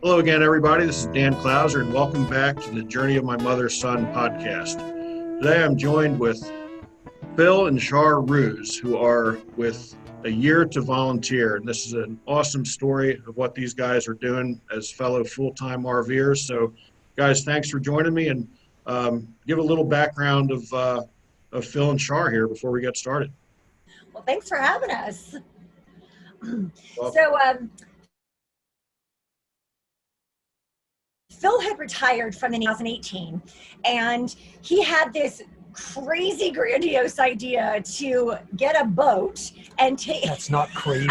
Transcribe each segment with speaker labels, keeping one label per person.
Speaker 1: Hello again, everybody. This is Dan Clouser, and welcome back to the Journey of My Mother's Son podcast. Today I'm joined with Phil and Shar Roos, who are with A Year to Volunteer. And this is an awesome story of what these guys are doing as fellow full-time RVers. So, guys, thanks for joining me, and give a little background of Phil and Shar here before we get started.
Speaker 2: Well, thanks for having us.
Speaker 1: Well,
Speaker 2: Phil had retired from the 2018, and he had this crazy grandiose idea to get a boat and take.
Speaker 3: That's not crazy.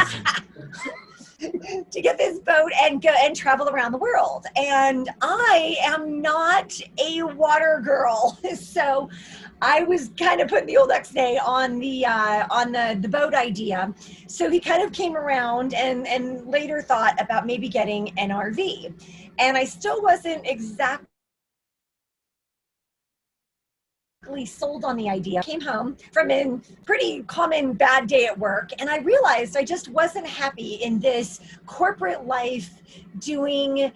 Speaker 2: To get this boat and go and travel around the world. And I am not a water girl, so I was kind of putting the old X-nay on the boat idea. So he kind of came around and later thought about maybe getting an RV. And I still wasn't exactly sold on the idea. I came home from a pretty common bad day at work, and I realized I just wasn't happy in this corporate life doing,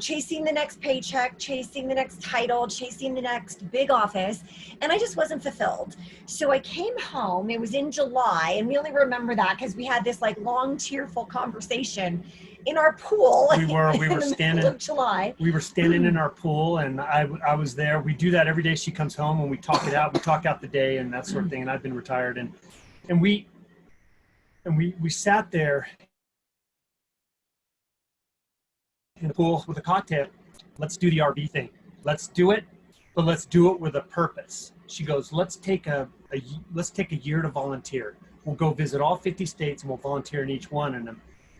Speaker 2: chasing the next paycheck, chasing the next title, chasing the next big office, and I just wasn't fulfilled. So I came home, it was in July, and we only remember that because we had this long, tearful conversation in our pool.
Speaker 3: We were standing
Speaker 2: July.
Speaker 3: We were standing in our pool, and I was there. We do that every day. She comes home and we talk it out. We talk out the day and that sort of thing. And I've been retired, and we sat there in the pool with a cocktail. Let's do the RV thing. Let's do it, but let's do it with a purpose. She goes, let's take a year to volunteer. We'll go visit all 50 states and we'll volunteer in each one.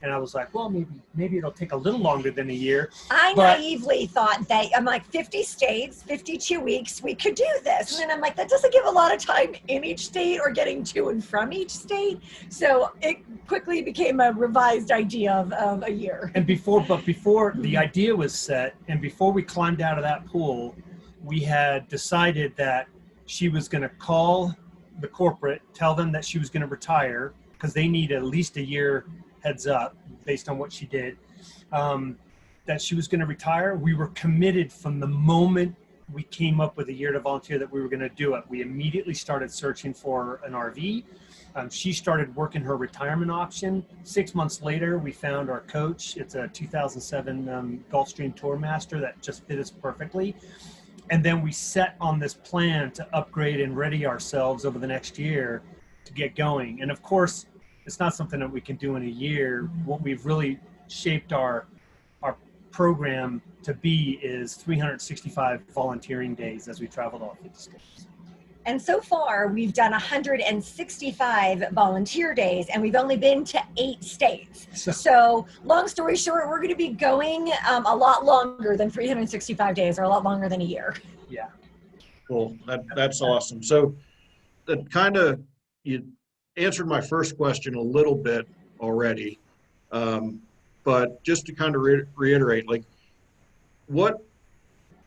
Speaker 3: And I was like, well, maybe it'll take a little longer than a year.
Speaker 2: I naively thought that, I'm like, 50 states, 52 weeks, we could do this. And then I'm like, that doesn't give a lot of time in each state or getting to and from each state. So it quickly became a revised idea of a year.
Speaker 3: And before the idea was set, and before we climbed out of that pool, we had decided that she was going to call the corporate, tell them that she was going to retire, because they need at least a year heads up based on what she did, that she was going to retire. We were committed from the moment we came up with A Year to Volunteer that we were going to do it. We immediately started searching for an RV. She started working her retirement option. 6 months later, we found our coach. It's a 2007 Gulfstream Tourmaster that just fit us perfectly. And then we set on this plan to upgrade and ready ourselves over the next year to get going. And of course, it's not something that we can do in a year. What we've really shaped our program to be is 365 volunteering days as we travel to all 50 states.
Speaker 2: And so far, we've done 165 volunteer days, and we've only been to 8 states. So long story short, we're going to be going a lot longer than 365 days, or a lot longer than a year.
Speaker 3: Yeah.
Speaker 1: cool. That's awesome. So that kind of, you answered my first question a little bit already, but just to kind of reiterate, what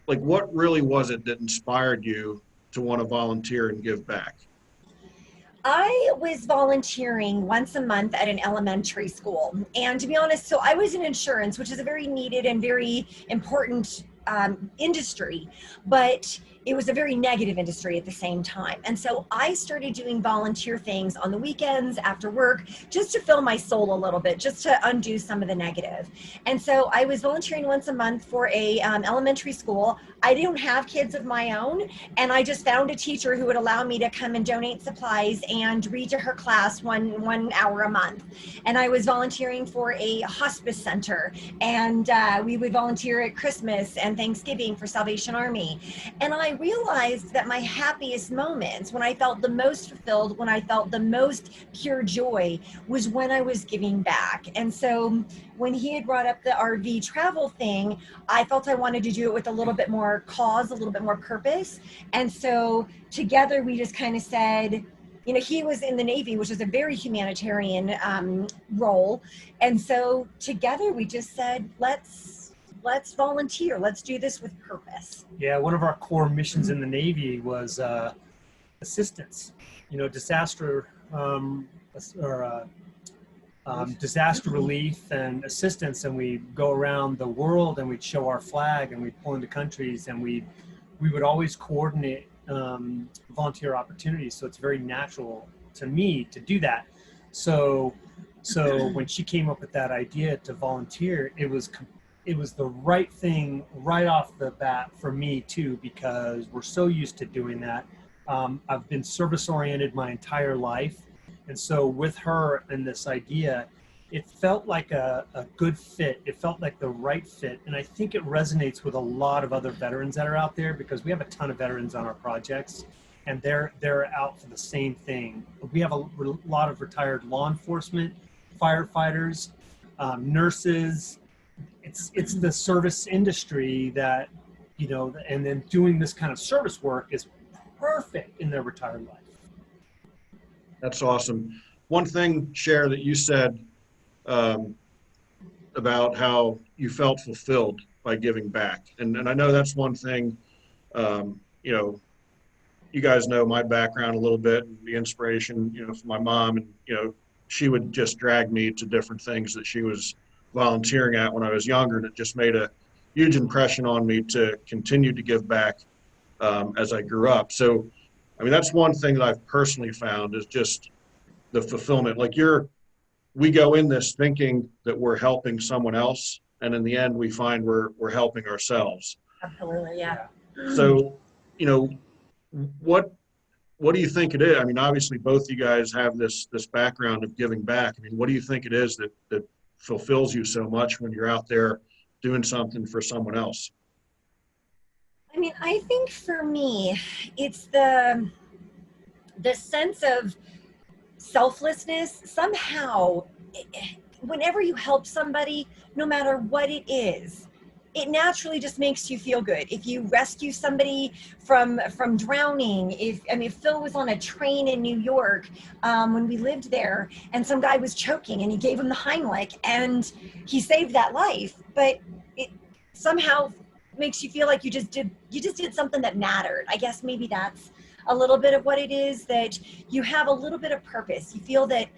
Speaker 1: really was it that inspired you to want to volunteer and give back?
Speaker 2: I was volunteering once a month at an elementary school, and to be honest, so I was in insurance, which is a very needed and very important industry, but it was a very negative industry at the same time. And so I started doing volunteer things on the weekends after work, just to fill my soul a little bit, just to undo some of the negative. And so I was volunteering once a month for a elementary school. I didn't have kids of my own, and I just found a teacher who would allow me to come and donate supplies and read to her class one hour a month. And I was volunteering for a hospice center, and we would volunteer at Christmas and Thanksgiving for Salvation Army. And I realized that my happiest moments, when I felt the most fulfilled, when I felt the most pure joy, was when I was giving back. And so when he had brought up the RV travel thing, I felt I wanted to do it with a little bit more cause, a little bit more purpose. And so together we just kind of said, you know, he was in the Navy, which is a very humanitarian role. And so together we just said, let's volunteer. Let's do this with purpose.
Speaker 3: Yeah, one of our core missions in the Navy was assistance. You know, disaster disaster relief and assistance, and we'd go around the world and we'd show our flag and we'd pull into countries, and we would always coordinate volunteer opportunities. So it's very natural to me to do that. So when she came up with that idea to volunteer, it was the right thing right off the bat for me too, because we're so used to doing that. I've been service oriented my entire life. And so with her and this idea, it felt like a good fit. It felt like the right fit. And I think it resonates with a lot of other veterans that are out there, because we have a ton of veterans on our projects, and they're out for the same thing. We have a lot of retired law enforcement, firefighters, nurses. It's the service industry that, you know, and then doing this kind of service work is perfect in their retired life.
Speaker 1: That's awesome. One thing, Shar, that you said about how you felt fulfilled by giving back. And I know that's one thing, you know, you guys know my background a little bit, and the inspiration, you know, from my mom, and, you know, she would just drag me to different things that she was volunteering at when I was younger, and it just made a huge impression on me to continue to give back as I grew up. So, I mean, that's one thing that I've personally found is just the fulfillment. Like we go in this thinking that we're helping someone else, and in the end, we find we're helping ourselves.
Speaker 2: Absolutely, yeah.
Speaker 1: So, you know, what do you think it is? I mean, obviously, both you guys have this background of giving back. I mean, what do you think it is that fulfills you so much when you're out there doing something for someone else?
Speaker 2: I mean, I think for me, it's the sense of selflessness. Somehow, whenever you help somebody, no matter what it is, it naturally just makes you feel good. If you rescue somebody from drowning, if Phil was on a train in New York when we lived there, and some guy was choking, and he gave him the Heimlich, and he saved that life. But it somehow makes you feel like you just did something that mattered. I guess maybe that's a little bit of what it is, that you have a little bit of purpose. You feel that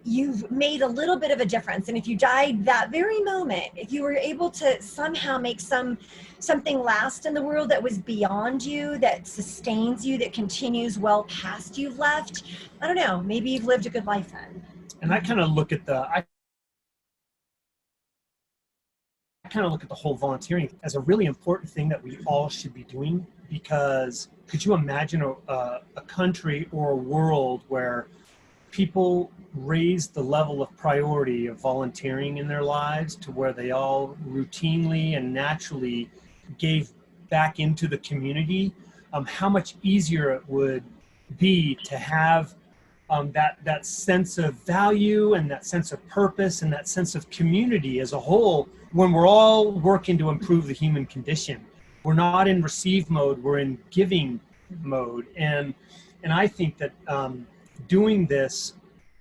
Speaker 2: you've made a little bit of a difference. And if you died that very moment, if you were able to somehow make something last in the world that was beyond you, that sustains you, that continues well past you've left, I don't know, maybe you've lived a good life then.
Speaker 3: And I kind of look at the whole volunteering as a really important thing that we all should be doing, because could you imagine a country or a world where people raise the level of priority of volunteering in their lives to where they all routinely and naturally gave back into the community? How much easier it would be to have that sense of value and that sense of purpose and that sense of community as a whole, when we're all working to improve the human condition. We're not in receive mode, we're in giving mode. And I think that doing this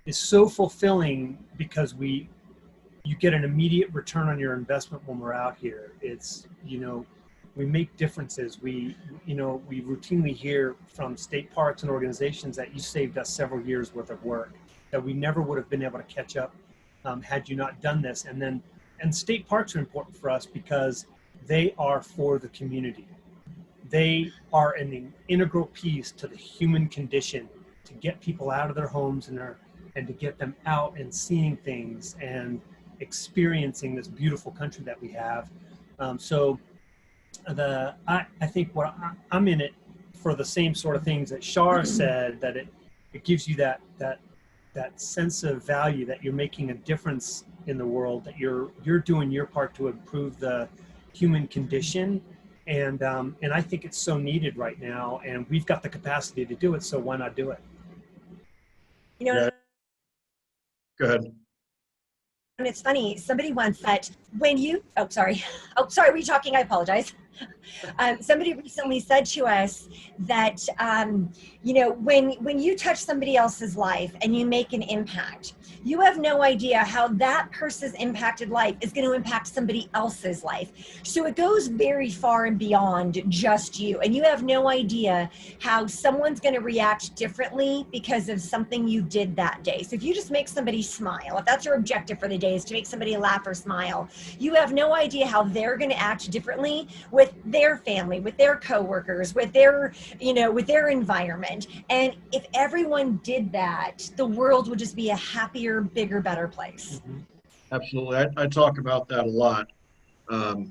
Speaker 3: is so fulfilling, because you get an immediate return on your investment when we're out here. It's, you know, we make differences. We routinely hear from state parks and organizations that you saved us several years worth of work that we never would have been able to catch up had you not done this. And state parks are important for us because they are for the community. They are an integral piece to the human condition, to get people out of their homes and to get them out and seeing things and experiencing this beautiful country that we have. I think I'm in it for the same sort of things that Shar said, that it gives you that sense of value, that you're making a difference in the world, that you're doing your part to improve the human condition. And I think it's so needed right now, and we've got the capacity to do it, so why not do it?
Speaker 2: You know,
Speaker 1: Yeah. Go ahead.
Speaker 2: and it's funny, somebody once said when you, oh, sorry. Oh, sorry, were you talking? I apologize. Somebody recently said to us that, when you touch somebody else's life and you make an impact, you have no idea how that person's impacted life is going to impact somebody else's life. So it goes very far and beyond just you. And you have no idea how someone's going to react differently because of something you did that day. So if you just make somebody smile, if that's your objective for the day is to make somebody laugh or smile, you have no idea how they're going to act differently with their family, with their coworkers, with their, with their environment. And if everyone did that, the world would just be a happier, bigger, better place.
Speaker 3: Mhm.
Speaker 1: Absolutely. I talk about that a lot,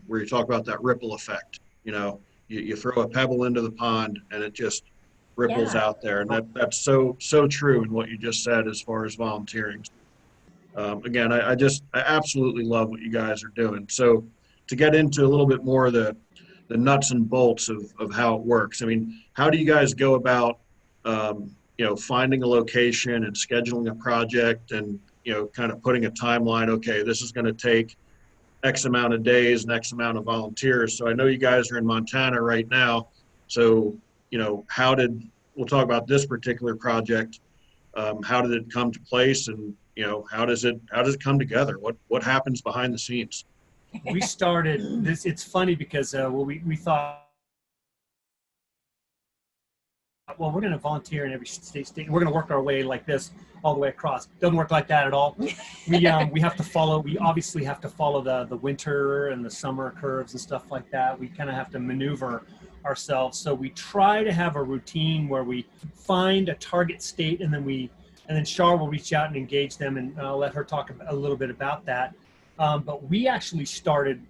Speaker 1: where you talk about that ripple effect. You throw a pebble into the pond and it just ripples
Speaker 2: Yeah.
Speaker 1: out there. And that's so true in what you just said as far as volunteering. Again, I absolutely love what you guys are doing. So to get into a little bit more of the nuts and bolts of how it works. I mean, how do you guys go about, finding a location and scheduling a project and, kind of putting a timeline? Okay, this is going to take X amount of days and X amount of volunteers. So I know you guys are in Montana right now. So, we'll talk about this particular project. How did it come to place, and, how does it come together? What happens behind the scenes?
Speaker 3: We started this. It's funny because we thought, well, we're going to volunteer in every state. We're going to work our way like this all the way across. Doesn't work like that at all. We have to follow. We obviously have to follow the winter and the summer curves and stuff like that. We kind of have to maneuver ourselves. So we try to have a routine where we find a target state, and then Shar will reach out and engage them, and I'll let her talk a little bit about that. But we actually started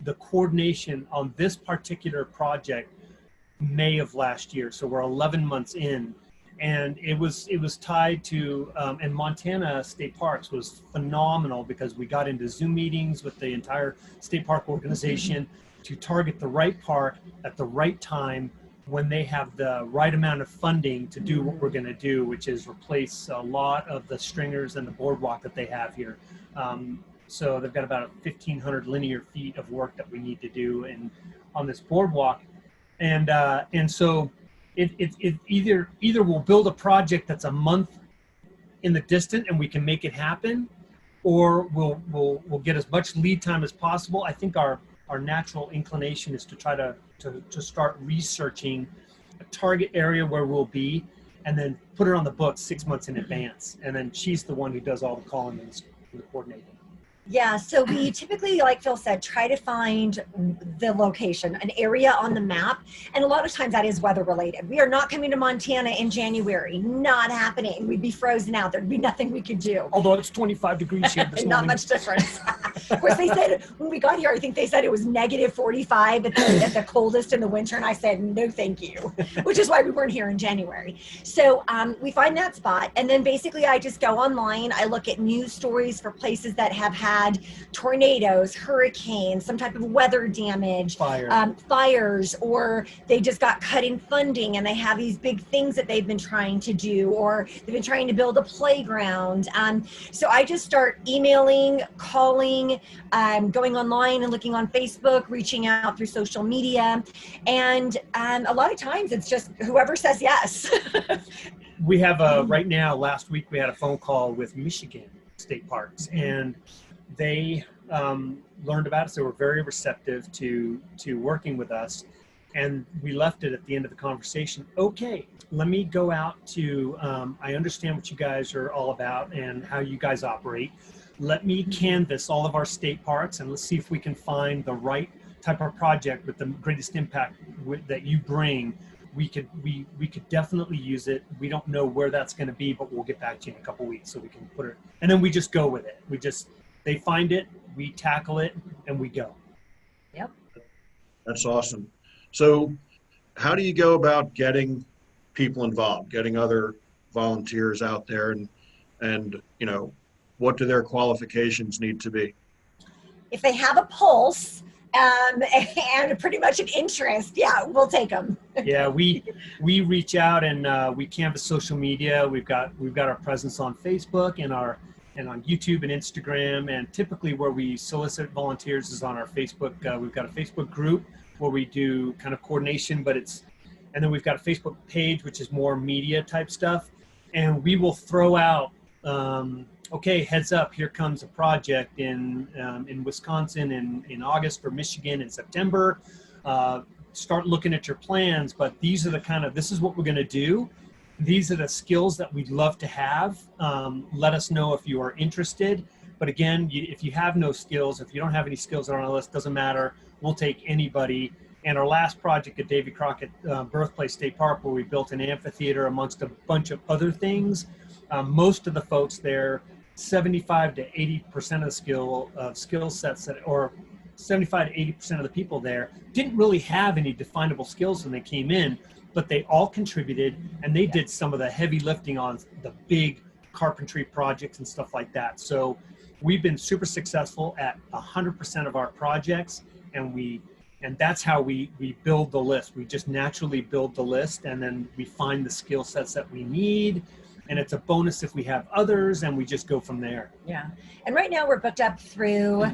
Speaker 3: the coordination on this particular project May of last year. So we're 11 months in, and it was tied to, and Montana State Parks was phenomenal because we got into Zoom meetings with the entire state park organization to target the right park at the right time when they have the right amount of funding to do what we're going to do, which is replace a lot of the stringers and the boardwalk that they have here. So they've got about 1,500 linear feet of work that we need to do on this boardwalk. And so it either we'll build a project that's a month in the distant and we can make it happen, or we'll get as much lead time as possible. I think our natural inclination is to try to start researching a target area where we'll be, and then put it on the books 6 months in advance. And then she's the one who does all the calling and the coordinating.
Speaker 2: Yeah, so we typically, like Phil said, try to find the location, an area on the map. And a lot of times that is weather related. We are not coming to Montana in January, not happening. We'd be frozen out. There'd be nothing we could do.
Speaker 3: Although it's 25 degrees here this morning.
Speaker 2: Not much difference. Of course, they said when we got here, I think they said it was negative 45 at the coldest in the winter. And I said, no, thank you, which is why we weren't here in January. So we find that spot. And then basically I just go online. I look at news stories for places that have had tornadoes, hurricanes, some type of weather damage, fires, or they just got cut in funding and they have these big things that they've been trying to do, or they've been trying to build a playground. So I just start emailing, calling, going online and looking on Facebook, reaching out through social media. And a lot of times it's just whoever says yes.
Speaker 3: We have right now, last week we had a phone call with Michigan State Parks, and they learned about it, so they were very receptive to working with us. And we left it at the end of the conversation. Okay, let me go out to, I understand what you guys are all about and how you guys operate. Let me canvass all of our state parks and let's see if we can find the right type of project with the greatest impact that you bring. We could definitely use it. We don't know where that's going to be, but we'll get back to you in a couple weeks so we can put it. And then we just go with it. They find it, we tackle it, and we go.
Speaker 2: Yep.
Speaker 1: That's awesome. So how do you go about getting people involved, getting other volunteers out there, and what do their qualifications need to be?
Speaker 2: If they have a pulse and pretty much an interest, yeah, we'll take them.
Speaker 3: Yeah, we reach out and we canvass social media. We've got our presence on Facebook and our and on YouTube and Instagram. And typically where we solicit volunteers is on our Facebook. We've got a Facebook group where we do kind of coordination, and then we've got a Facebook page, which is more media type stuff. And we will throw out, okay, heads up, here comes a project in Wisconsin in August, or Michigan in September. Start looking at your plans, but this is what we're going to do. These are the skills that we'd love to have. Let us know if you are interested. But again, if you have no skills, if you don't have any skills on our list, doesn't matter. We'll take anybody. And our last project at Davy Crockett Birthplace State Park, where we built an amphitheater amongst a bunch of other things, most of the folks there, 75 to 80% of the skill sets or 75 to 80% of the people there didn't really have any definable skills when they came in, but they all contributed, and they did some of the heavy lifting on the big carpentry projects and stuff like that. So we've been super successful at 100% of our projects, and that's how we build the list. We just naturally build the list, and then we find the skill sets that we need. And it's a bonus if we have others, and we just go from there.
Speaker 2: Yeah. And right now we're booked up through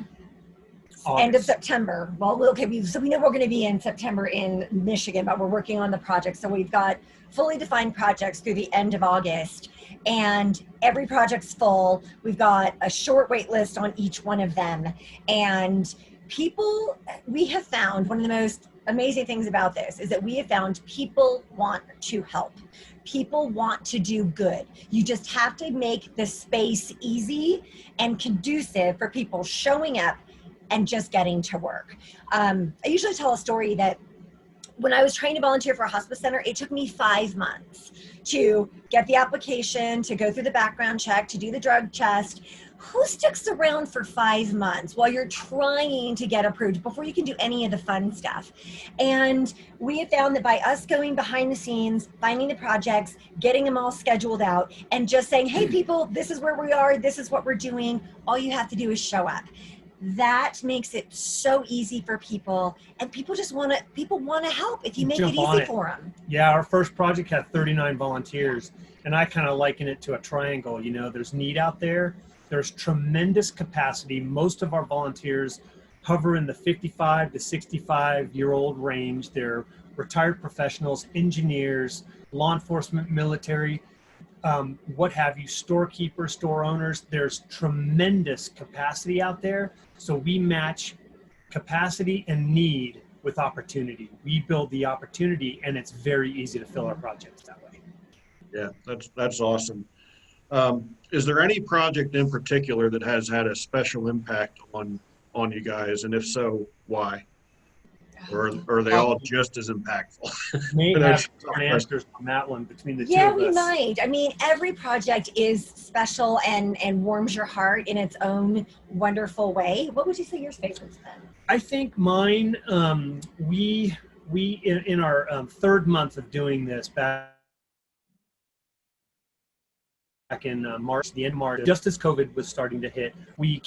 Speaker 3: August.
Speaker 2: End of September. Well, okay, so we know we're going to be in September in Michigan, but we're working on the project. So we've got fully defined projects through the end of August, and every project's full. We've got a short wait list on each one of them. And we have found, one of the most amazing things about this is that we have found people want to help. People want to do good. You just have to make the space easy and conducive for people showing up and just getting to work. I usually tell a story that when I was trying to volunteer for a hospice center, it took me 5 months to get the application, to go through the background check, to do the drug test. Who sticks around for 5 months while you're trying to get approved before you can do any of the fun stuff? And we have found that by us going behind the scenes, finding the projects, getting them all scheduled out, and just saying, hey people, this is where we are, this is what we're doing, all you have to do is show up. That makes it so easy for people, and people want to help if you make it easy for them.
Speaker 3: Yeah, our first project had 39 volunteers, and I kind of liken it to a triangle. There's need out there. There's tremendous capacity. Most of our volunteers hover in the 55 to 65-year-old range. They're retired professionals, engineers, law enforcement, military, what have you, storekeepers, store owners. There's tremendous capacity out there. So we match capacity and need with opportunity. We build the opportunity, and it's very easy to fill our projects that way.
Speaker 1: Yeah, that's awesome. Is there any project in particular that has had a special impact on you guys? And if so, why? Or are they all just as impactful?
Speaker 3: May have different answers on that one between the two of us.
Speaker 2: Yeah, we might. I mean, every project is special and warms your heart in its own wonderful way. What would you say your favorites then?
Speaker 3: I think mine, we in our third month of doing this back in March, the end of March, just as COVID was starting to hit, we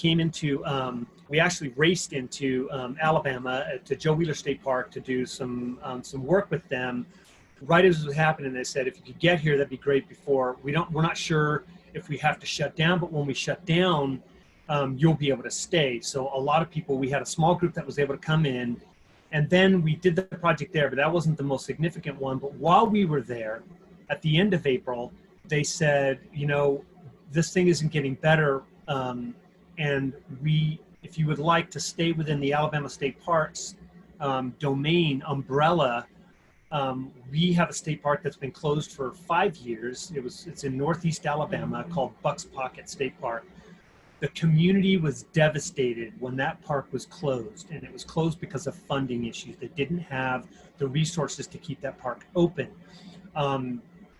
Speaker 3: actually raced into Alabama to Joe Wheeler State Park to do some work with them. Right as it was happening, they said, if you could get here, that'd be great. We're not sure if we have to shut down, but when we shut down, you'll be able to stay. So a lot of people, we had a small group that was able to come in, and then we did the project there, but that wasn't the most significant one. But while we were there, at the end of April, they said, this thing isn't getting better, and if you would like to stay within the Alabama State Parks domain umbrella, we have a state park that's been closed for 5 years. It's in Northeast Alabama called Bucks Pocket State Park. The community was devastated when that park was closed, and it was closed because of funding issues. They didn't have the resources to keep that park open.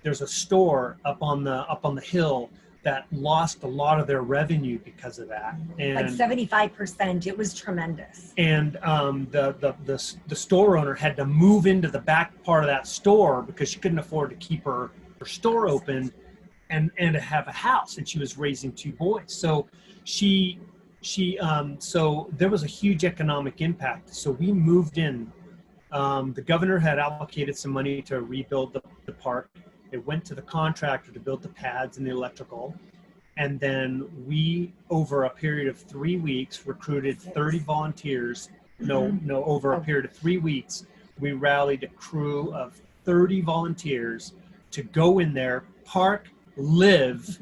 Speaker 3: There's a store up on the hill that lost a lot of their revenue because of that. And
Speaker 2: like 75%. It was tremendous.
Speaker 3: And the store owner had to move into the back part of that store because she couldn't afford to keep her store open and to have a house. And she was raising 2 boys. So so there was a huge economic impact. So we moved in. The governor had allocated some money to rebuild the park. It went to the contractor to build the pads and the electrical. And then we, over a period of 3 weeks, recruited 30 volunteers. No, over a period of 3 weeks, we rallied a crew of 30 volunteers to go in there, park, live,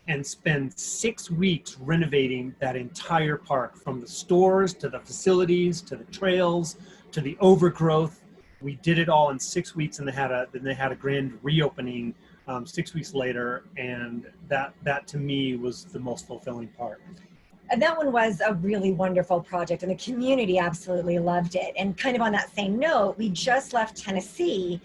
Speaker 3: and spend 6 weeks renovating that entire park, from the stores to the facilities to the trails to the overgrowth. We did it all in 6 weeks, and then they had a grand reopening 6 weeks later, and that to me was the most fulfilling part.
Speaker 2: And that one was a really wonderful project, and the community absolutely loved it. And kind of on that same note, we just left Tennessee,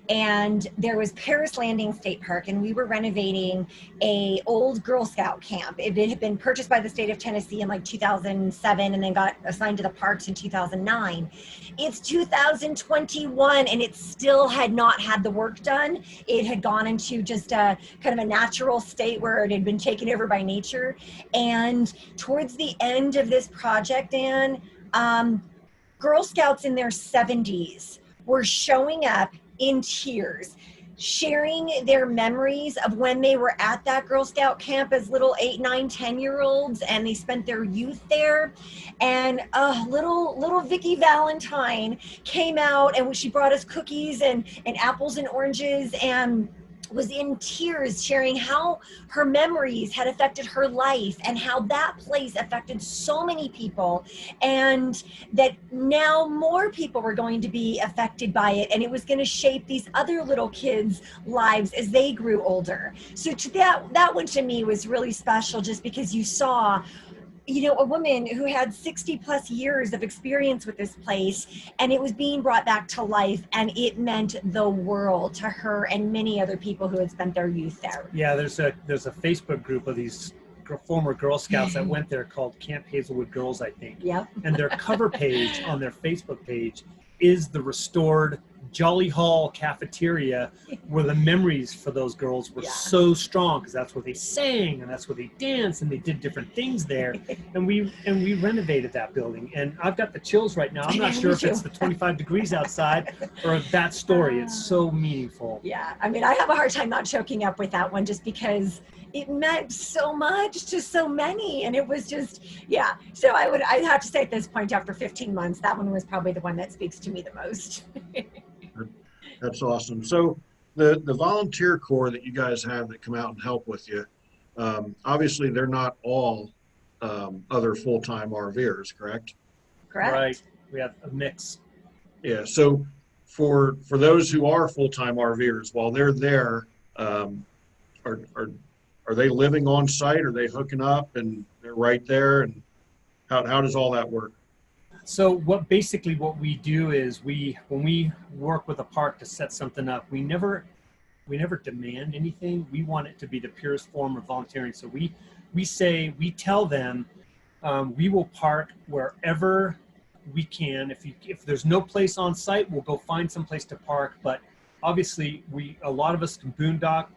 Speaker 2: and there was Paris Landing State Park, and we were renovating a old Girl Scout camp. It had been purchased by the state of Tennessee in like 2007, and then got assigned to the parks in 2009. It's 2021, and it still had not had the work done. It had gone into just a kind of a natural state where it had been taken over by nature. And towards the end of this project, Anne, Girl Scouts in their 70s were showing up in tears, sharing their memories of when they were at that Girl Scout camp as little 8, 9, 10-year-olds, and they spent their youth there. And little Vicky Valentine came out, and she brought us cookies and apples and oranges, and was in tears, sharing how her memories had affected her life and how that place affected so many people, and that now more people were going to be affected by it, and it was going to shape these other little kids' lives as they grew older. So that one to me was really special, just because you saw, you know, a woman who had 60 plus years of experience with this place, and it was being brought back to life, and it meant the world to her and many other people who had spent their youth there.
Speaker 3: Yeah, there's a Facebook group of these former Girl Scouts that went there called Camp Hazelwood Girls, I think.
Speaker 2: Yep.
Speaker 3: And their cover page on their Facebook page is the restored Jolly Hall cafeteria, where the memories for those girls were so strong, because that's where they sang and that's where they danced and they did different things there. And we renovated that building, and I've got the chills right now. I'm not sure if it's the 25 degrees outside or that story. It's so meaningful.
Speaker 2: Yeah, I mean, I have a hard time not choking up with that one, just because it meant so much to so many, and it was just, yeah. So I'd have to say at this point, after 15 months, that one was probably the one that speaks to me the most.
Speaker 1: That's awesome. So the volunteer corps that you guys have that come out and help with you, obviously they're not all other full-time RVers, correct?
Speaker 2: Correct.
Speaker 3: Right. We have a mix.
Speaker 1: Yeah. So for those who are full-time RVers, while they're there, are they living on site? Are they hooking up and they're right there? And how does all that work?
Speaker 3: So what we do is when we work with a park to set something up, we never demand anything. We want it to be the purest form of volunteering. So we tell them we will park wherever we can. If there's no place on site, we'll go find some place to park. But obviously a lot of us can boondock,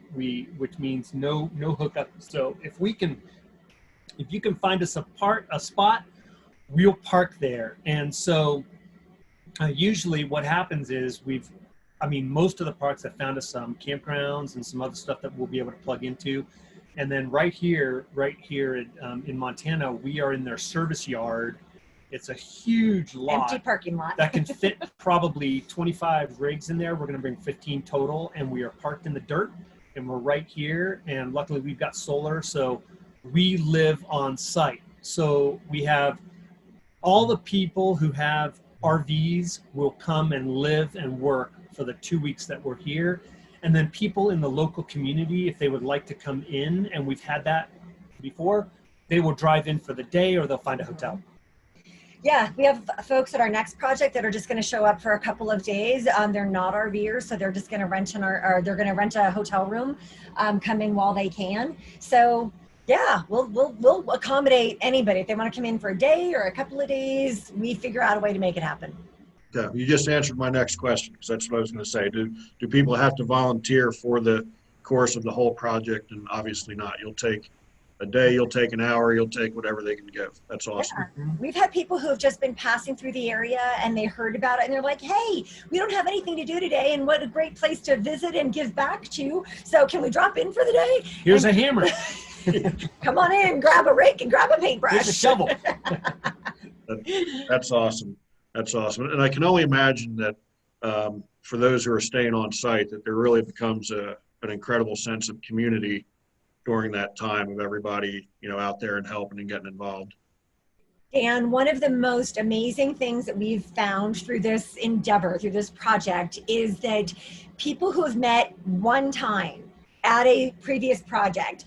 Speaker 3: which means no hookup. So if you can find us a spot, we'll park there. And so usually what happens is most of the parks have found us some campgrounds and some other stuff that we'll be able to plug into. And then right here in Montana, we are in their service yard. It's a huge lot.
Speaker 2: Empty parking lot.
Speaker 3: That can fit probably 25 rigs in there. We're going to bring 15 total, and we are parked in the dirt, and we're right here. And luckily we've got solar, so we live on site. So we have all the people who have RVs will come and live and work for the 2 weeks that we're here. And then people in the local community, if they would like to come in, and we've had that before, they will drive in for the day, or they'll find a hotel.
Speaker 2: Yeah, we have folks at our next project that are just going to show up for a couple of days. They're not RVers, so they're just going to rent they're going to rent a hotel room, come in while they can. So yeah, we'll accommodate anybody. If they want to come in for a day or a couple of days, we figure out a way to make it happen.
Speaker 1: Yeah, you just answered my next question, because that's what I was going to say. Do people have to volunteer for the course of the whole project? And obviously not. You'll take a day, you'll take an hour, you'll take whatever they can give. That's awesome.
Speaker 2: Yeah. We've had people who have just been passing through the area, and they heard about it, and they're like, hey, we don't have anything to do today, and what a great place to visit and give back to. So can we drop in for the day?
Speaker 3: Here's a hammer.
Speaker 2: Come on in, grab a rake and grab a paintbrush.
Speaker 3: Here's a shovel.
Speaker 1: That's awesome. That's awesome. And I can only imagine that for those who are staying on site, that there really becomes an incredible sense of community during that time of everybody, out there and helping and getting involved.
Speaker 2: And one of the most amazing things that we've found through this endeavor, through this project, is that people who have met one time at a previous project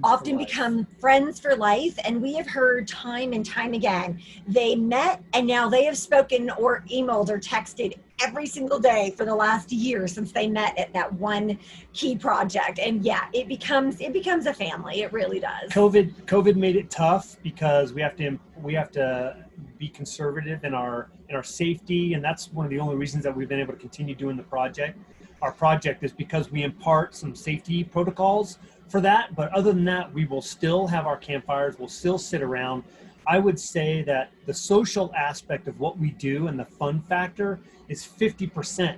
Speaker 2: often become friends for life. And we have heard time and time again, they met and now they have spoken or emailed or texted every single day for the last year since they met at that one key project. And yeah, it becomes a family. It really does.
Speaker 3: COVID made it tough because we have to be conservative in our safety, and that's one of the only reasons that we've been able to continue doing the project. Our project is because we impart some safety protocols for that, but other than that, we will still have our campfires, we'll still sit around. I would say that the social aspect of what we do and the fun factor is 50%.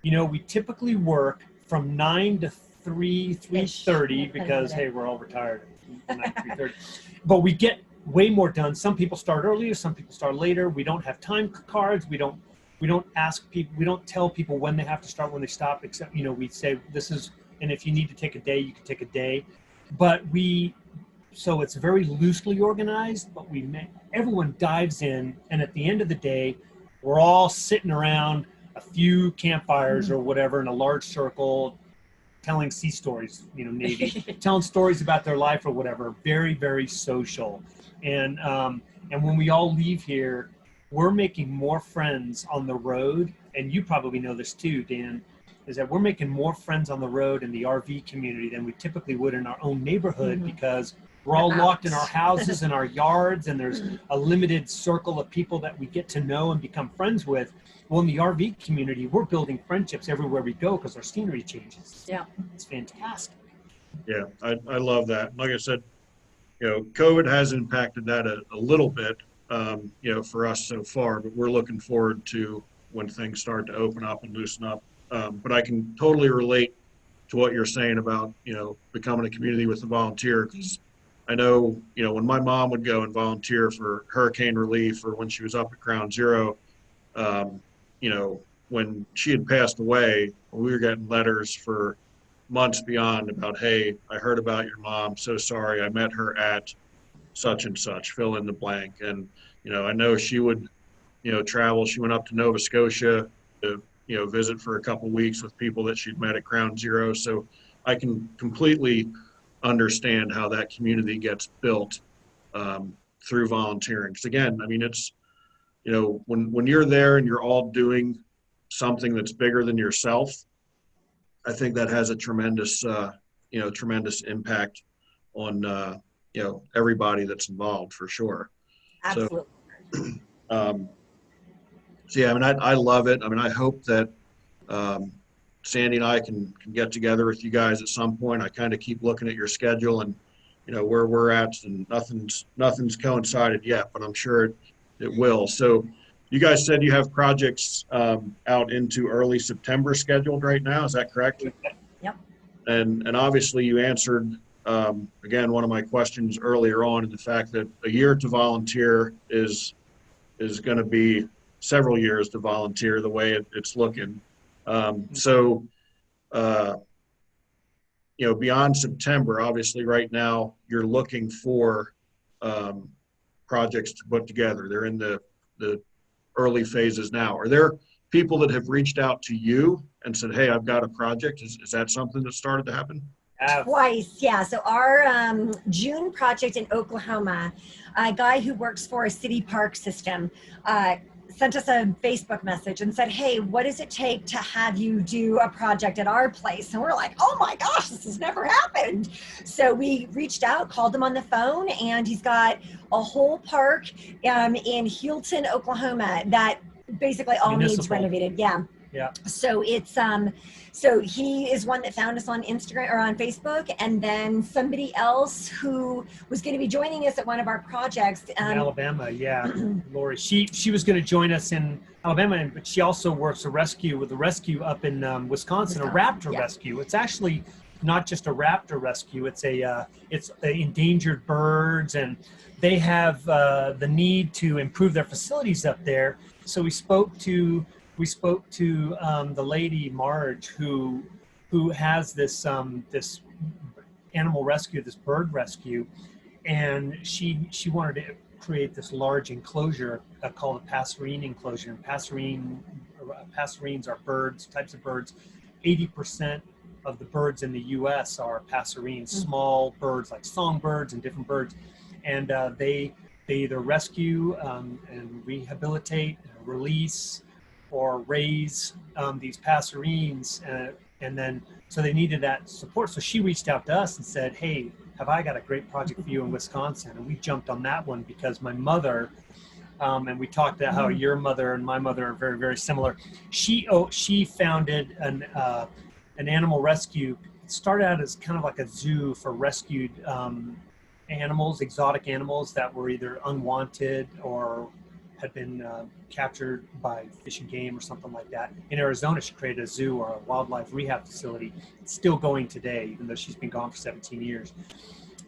Speaker 3: We typically work from 9 to 3:30 because, hey, we're all retired at 9 to 3:30. But we get way more done. Some people start earlier, some people start later. We don't have time cards. We don't ask people, we don't tell people when they have to start, when they stop, except, we say this is, and if you need to take a day, you can take a day. But so it's very loosely organized, but everyone dives in, and at the end of the day, we're all sitting around a few campfires or whatever in a large circle, telling sea stories, Navy, telling stories about their life or whatever. Very, very social. And when we all leave here, we're making more friends on the road. And you probably know this too, Dan, is that we're making more friends on the road in the RV community than we typically would in our own neighborhood, because we're all locked in our houses and our yards, and there's a limited circle of people that we get to know and become friends with. Well, in the RV community, we're building friendships everywhere we go because our scenery changes.
Speaker 2: Yeah.
Speaker 3: It's fantastic.
Speaker 1: Yeah, I love that. Like I said, COVID has impacted that a little bit, for us so far, but we're looking forward to when things start to open up and loosen up. But I can totally relate to what you're saying about, becoming a community with a volunteer, because I know, when my mom would go and volunteer for hurricane relief or when she was up at Ground Zero, when she had passed away, we were getting letters for months beyond about, hey, I heard about your mom. So sorry. I met her at such and such, fill in the blank. And, I know she would, travel. She went up to Nova Scotia to, visit for a couple of weeks with people that she'd met at Ground Zero. So I can completely understand how that community gets built through volunteering. Because again, I mean, it's, when you're there and you're all doing something that's bigger than yourself, I think that has a tremendous, tremendous impact on, everybody that's involved, for sure.
Speaker 2: Absolutely.
Speaker 1: So yeah, I mean, I love it. I mean, I hope that Sandy and I can get together with you guys at some point. I kind of keep looking at your schedule and, where we're at, and nothing's coincided yet, but I'm sure it will. So you guys said you have projects out into early September scheduled right now. Is that correct?
Speaker 2: Yep.
Speaker 1: And obviously you answered, again, one of my questions earlier on, in the fact that a year to volunteer is going to be several years to volunteer the way it's looking. So, beyond September, obviously right now you're looking for projects to put together. They're in the early phases now. Are there people that have reached out to you and said, hey, I've got a project? Is that something that started to happen?
Speaker 2: Twice, yeah. So our June project in Oklahoma, a guy who works for a city park system sent us a Facebook message and said, hey, what does it take to have you do a project at our place? And we're like, oh my gosh, this has never happened. So we reached out, called him on the phone, and he's got a whole park in Healdton, Oklahoma that basically all needs renovated. Yeah.
Speaker 3: Yeah.
Speaker 2: So it's so he is one that found us on Instagram or on Facebook, and then somebody else who was going to be joining us at one of our projects
Speaker 3: in Alabama. Yeah, Lori. She was going to join us in Alabama, but she also works with the rescue up in Wisconsin, a raptor rescue. It's actually not just a raptor rescue. It's endangered birds, and they have the need to improve their facilities up there. So we spoke to the lady Marge who has this this animal rescue, this bird rescue, and she wanted to create this large enclosure called a passerine enclosure. And passerines are types of birds. 80% of the birds in the U.S. are passerines, small birds like songbirds and different birds, and they either rescue and rehabilitate, release, or raise these passerines, and then so they needed that support. So she reached out to us and said, "Hey, have I got a great project for you in Wisconsin?" And we jumped on that one because my mother, and we talked about how your mother and my mother are very, very similar. She founded an animal rescue. It started out as kind of like a zoo for rescued animals, exotic animals that were either unwanted or had been captured by Fish and Game or something like that. In Arizona, she created a zoo or a wildlife rehab facility. It's still going today, even though she's been gone for 17 years.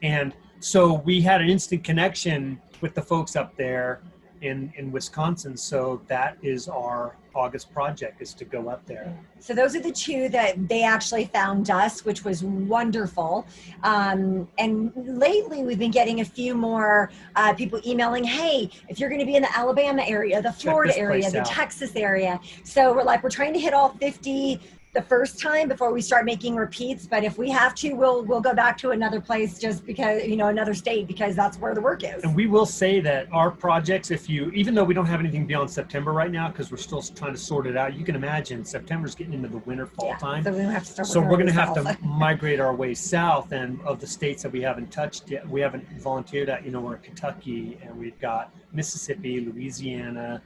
Speaker 3: And so we had an instant connection with the folks up there in Wisconsin. So that is our August project, is to go up there.
Speaker 2: So those are the two that they actually found us, which was wonderful. And lately we've been getting a few more people emailing, "Hey, if you're going to be in the Alabama area, the Florida area, the Texas area." So we're trying to hit all 50 the first time before we start making repeats. But if we have to, we'll go back to another place, just because, another state, because that's where the work is.
Speaker 3: And we will say that our projects, even though we don't have anything beyond September right now, because we're still trying to sort it out, you can imagine September's getting into the winter fall time.
Speaker 2: So we're going to have to start.
Speaker 3: So we're going to have to migrate our way south, and of the states that we haven't touched yet, we haven't volunteered at, we're in Kentucky, and we've got Mississippi, Louisiana,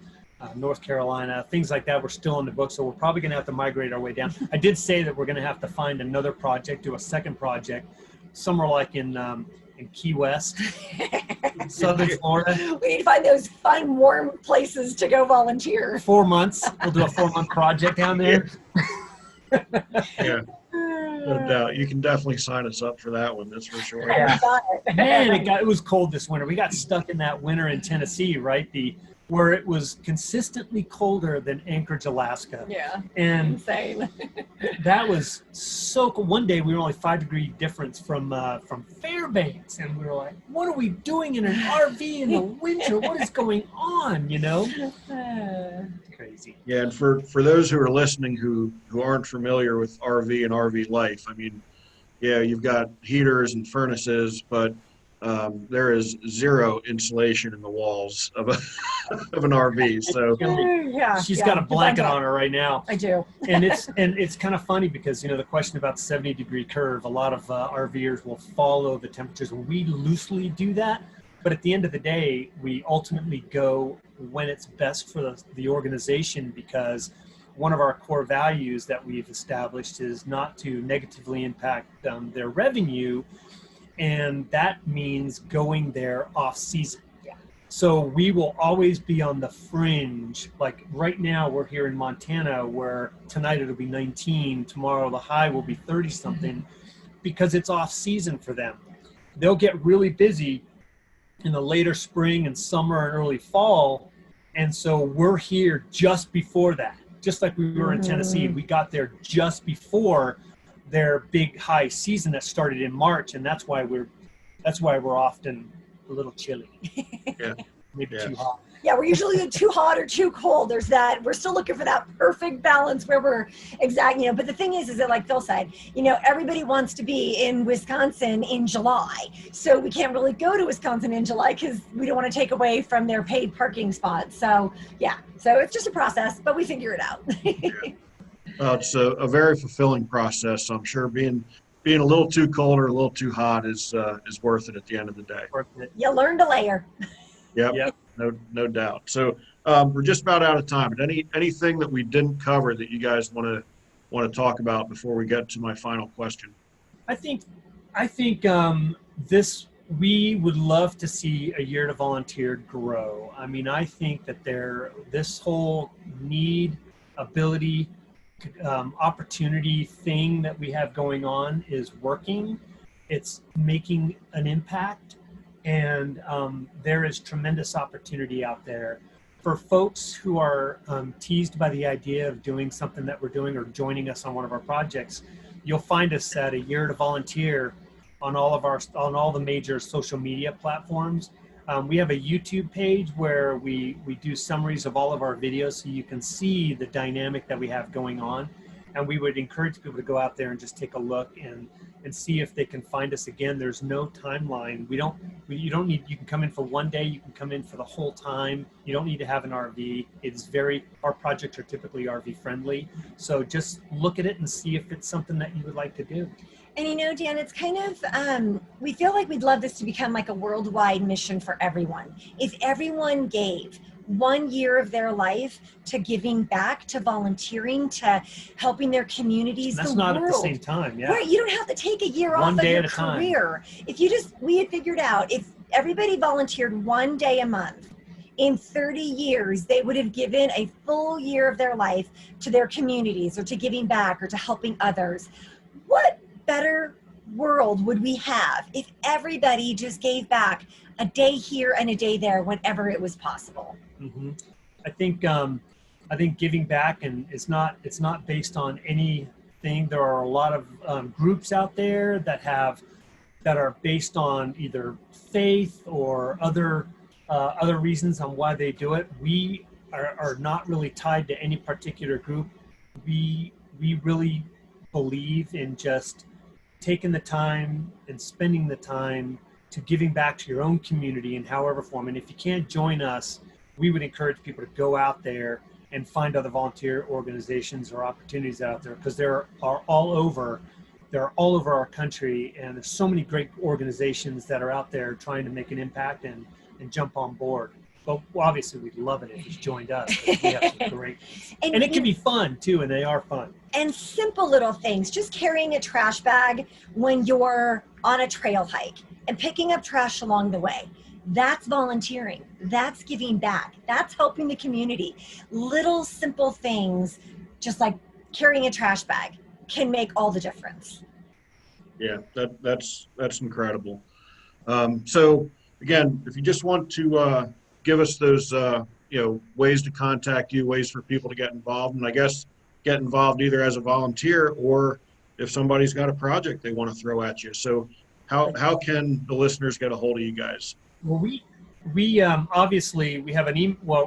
Speaker 3: North Carolina, things like that. We're still on the book, so we're probably going to have to migrate our way down. I did say that we're going to have to find another project, do a second project, somewhere like in Key West, Southern Florida.
Speaker 2: We need to find those fun, warm places to go volunteer.
Speaker 3: 4 months. We'll do a 4-month project down there.
Speaker 1: Yeah, no doubt. You can definitely sign us up for that one. That's for sure.
Speaker 3: Yeah. Man, it was cold this winter. We got stuck in that winter in Tennessee, right? Where it was consistently colder than Anchorage, Alaska.
Speaker 2: Yeah,
Speaker 3: and
Speaker 2: insane.
Speaker 3: That was so cool. One day we were only 5-degree difference from Fairbanks, and we were like, "What are we doing in an RV in the winter? What is going on?" Crazy.
Speaker 1: Yeah, and for those who are listening who aren't familiar with RV and RV life, I mean, yeah, you've got heaters and furnaces, but there is zero insulation in the walls of an RV. So
Speaker 3: she's got a blanket on her right now.
Speaker 2: I do.
Speaker 3: And it's kind of funny because the question about the 70-degree curve, a lot of RVers will follow the temperatures. We loosely do that, but at the end of the day, we ultimately go when it's best for the organization, because one of our core values that we've established is not to negatively impact their revenue. And that means going there off season.
Speaker 2: Yeah.
Speaker 3: So we will always be on the fringe. Like right now, we're here in Montana, where tonight it'll be 19, tomorrow the high will be 30 something, because it's off season for them. They'll get really busy in the later spring and summer and early fall. And so we're here just before that, just like we were in Tennessee. We got there just before their big high season that started in March, and that's why we're often a little chilly.
Speaker 1: Yeah.
Speaker 3: Maybe too hot.
Speaker 2: Yeah, we're usually too hot or too cold. There's that. We're still looking for that perfect balance where we're exact, but the thing is that, like Phil said, everybody wants to be in Wisconsin in July. So we can't really go to Wisconsin in July because we don't want to take away from their paid parking spots. So yeah, so it's just a process, but we figure it out.
Speaker 1: It's a very fulfilling process. So I'm sure being a little too cold or a little too hot is worth it at the end of the day.
Speaker 2: You learn to layer.
Speaker 1: Yep. No doubt. So we're just about out of time. But anything that we didn't cover that you guys want to talk about before we get to my final question?
Speaker 3: I think we would love to see a Year to Volunteer grow. I mean, I think that this whole need, ability, opportunity thing that we have going on is working. It's making an impact, and there is tremendous opportunity out there for folks who are teased by the idea of doing something that we're doing or joining us on one of our projects. You'll find us at A Year to Volunteer on all the major social media platforms. We have a YouTube page where we do summaries of all of our videos so you can see the dynamic that we have going on. And we would encourage people to go out there and just take a look and see if they can find us. Again, there's no timeline. You don't need, you can come in for one day, you can come in for the whole time. You don't need to have an RV. Our projects are typically RV friendly. So just look at it and see if it's something that you would like to do.
Speaker 2: And you know, Dan, it's kind of, we feel like we'd love this to become like a worldwide mission for everyone. If everyone gave 1 year of their life to giving back, to volunteering, to helping their communities,
Speaker 3: and that's
Speaker 2: the
Speaker 3: not
Speaker 2: world.
Speaker 3: At the same time, yeah.
Speaker 2: Right, you don't have to take a year off of your career. If you we had figured out, if everybody volunteered 1 day a month, in 30 years, they would have given a full year of their life to their communities or to giving back or to helping others. What better world would we have if everybody just gave back a day here and a day there whenever it was possible?
Speaker 3: Mm-hmm. I think giving back, and it's not based on anything. There are a lot of groups out there that are based on either faith or other reasons on why they do it. We are not really tied to any particular group. We really believe in just taking the time and spending the time to giving back to your own community in however form. And if you can't join us, we would encourage people to go out there and find other volunteer organizations or opportunities out there, because they're all over our country, and there's so many great organizations that are out there trying to make an impact and jump on board. But obviously, we'd love it if you joined us. We have some great, and it can be fun too, and they are fun.
Speaker 2: And simple little things, just carrying a trash bag when you're on a trail hike and picking up trash along the way. That's volunteering. That's giving back. That's helping the community. Little simple things, just like carrying a trash bag, can make all the difference.
Speaker 1: Yeah, that's incredible. So again, if you just want to give us those ways to contact you, ways for people to get involved, and I guess get involved either as a volunteer or if somebody's got a project they want to throw at you. So how can the listeners get a hold of you guys?
Speaker 3: Well, we obviously we have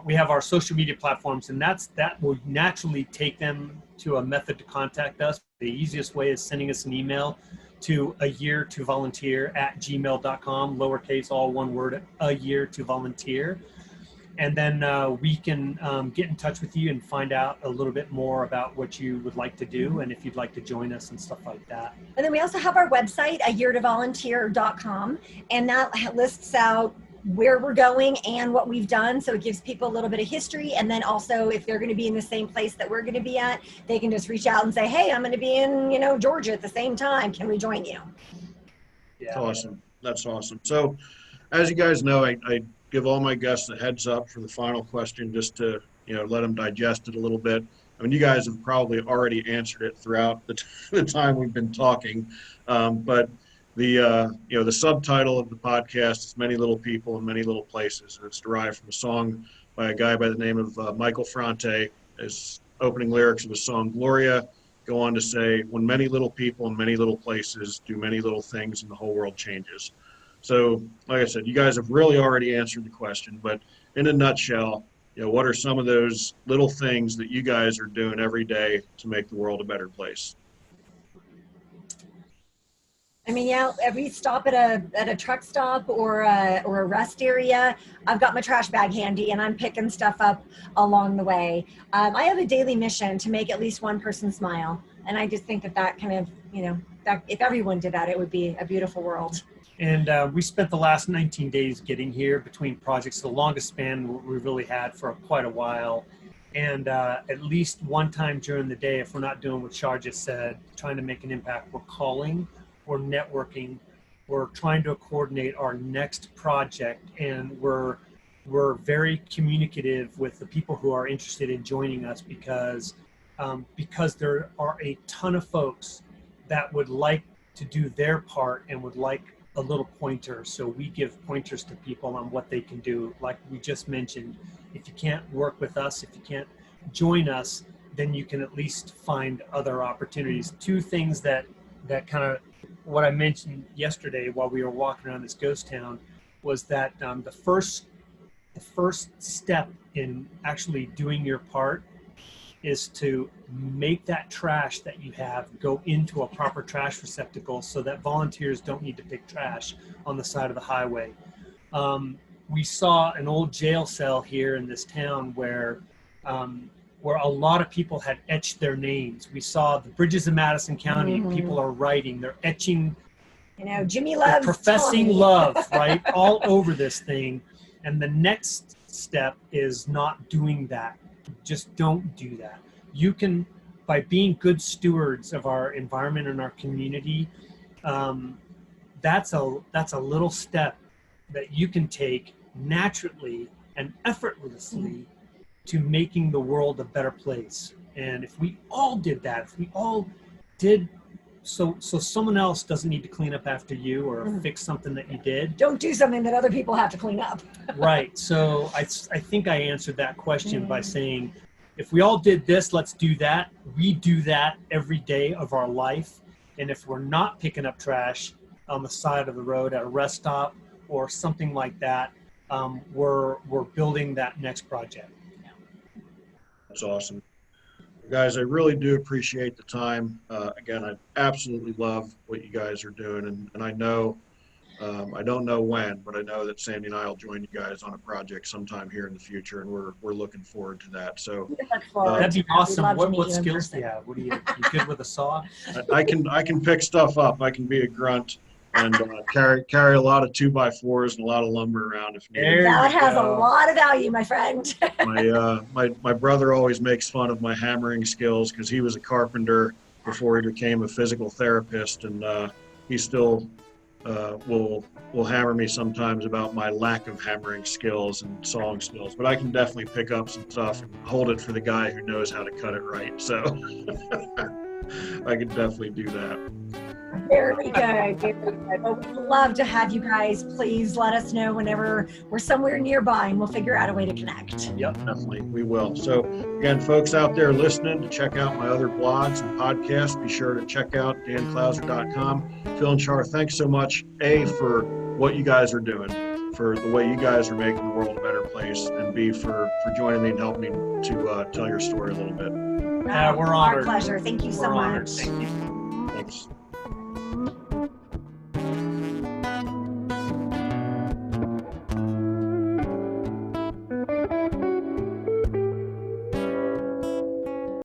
Speaker 3: we have our social media platforms, and that will naturally take them to a method to contact us. The easiest way is sending us an email to ayeartovolunteer@gmail.com, lowercase, all one word, ayeartovolunteer. And then we can get in touch with you and find out a little bit more about what you would like to do and if you'd like to join us and stuff like that.
Speaker 2: And then we also have our website, ayeartovolunteer.com, and that lists out where we're going and what we've done. So it gives people a little bit of history. And then also, if they're going to be in the same place that we're going to be at, they can just reach out and say, hey, I'm going to be in, Georgia at the same time. Can we join you?
Speaker 1: Yeah. That's awesome. That's awesome. So as you guys know, I give all my guests a heads up for the final question, just to, let them digest it a little bit. I mean, you guys have probably already answered it throughout the time we've been talking. But the subtitle of the podcast is Many Little People in Many Little Places. And it's derived from a song by a guy by the name of Michael Franti. His opening lyrics of the song Gloria go on to say, when many little people in many little places do many little things and the whole world changes. So, like I said, you guys have really already answered the question, but in a nutshell, what are some of those little things that you guys are doing every day to make the world a better place?
Speaker 2: I mean, every stop at a truck stop or a rest area, I've got my trash bag handy and I'm picking stuff up along the way. I have a daily mission to make at least one person smile. And I just think that kind of, that if everyone did that, it would be a beautiful world.
Speaker 3: And we spent the last 19 days getting here between projects, the longest span we've really had for quite a while. And at least one time during the day, if we're not doing what Shar just said, trying to make an impact, we're calling, we're networking, we're trying to coordinate our next project, and we're very communicative with the people who are interested in joining us, because because there are a ton of folks that would like to do their part and would like a little pointer. So we give pointers to people on what they can do. Like we just mentioned, if you can't work with us, if you can't join us, then you can at least find other opportunities. Two things that kind of what I mentioned yesterday while we were walking around this ghost town was that the first step in actually doing your part is to make that trash that you have go into a proper trash receptacle so that volunteers don't need to pick trash on the side of the highway. We saw an old jail cell here in this town where a lot of people had etched their names. We saw the bridges of Madison County, people are writing, they're etching,
Speaker 2: Jimmy loves
Speaker 3: professing
Speaker 2: Tommy.
Speaker 3: love, right, all over this thing. And the next step is not doing that. Just don't do that. You can, by being good stewards of our environment and our community, that's a little step that you can take naturally and effortlessly to making the world a better place. And if we all did that, if we all did, so someone else doesn't need to clean up after you or fix something that you did.
Speaker 2: Don't do something that other people have to clean up.
Speaker 3: Right. So I think I answered that question by saying, if we all did this, let's do that. We do that every day of our life. And if we're not picking up trash on the side of the road at a rest stop or something like that, we're building that next project.
Speaker 1: That's awesome. Guys, I really do appreciate the time. Again, I absolutely love what you guys are doing. And I know, I don't know when, but I know that Sandy and I will join you guys on a project sometime here in the future, and we're looking forward to that. So
Speaker 3: that'd be awesome. What skills do you have? You good with a saw?
Speaker 1: I can pick stuff up. I can be a grunt and carry a lot of 2x4s and a lot of lumber around if needed.
Speaker 2: That has a lot of value, my friend.
Speaker 1: My brother always makes fun of my hammering skills because he was a carpenter before he became a physical therapist, and he still will hammer me sometimes about my lack of hammering skills and sawing skills. But I can definitely pick up some stuff and hold it for the guy who knows how to cut it right. So I can definitely do that.
Speaker 2: Very good. Very good. Well, we'd love to have you guys. Please let us know whenever we're somewhere nearby, and we'll figure out a way to connect.
Speaker 1: Yep, definitely. We will. So again, folks out there listening, to check out my other blogs and podcasts, be sure to check out danclouser.com. Phil and Shar, thanks so much, A, for what you guys are doing, for the way you guys are making the world a better place, and B, for joining me and helping me to tell your story a little bit.
Speaker 3: Yeah, we're honored.
Speaker 2: Our pleasure. Thank you so much.
Speaker 3: Thank you.
Speaker 1: Thanks.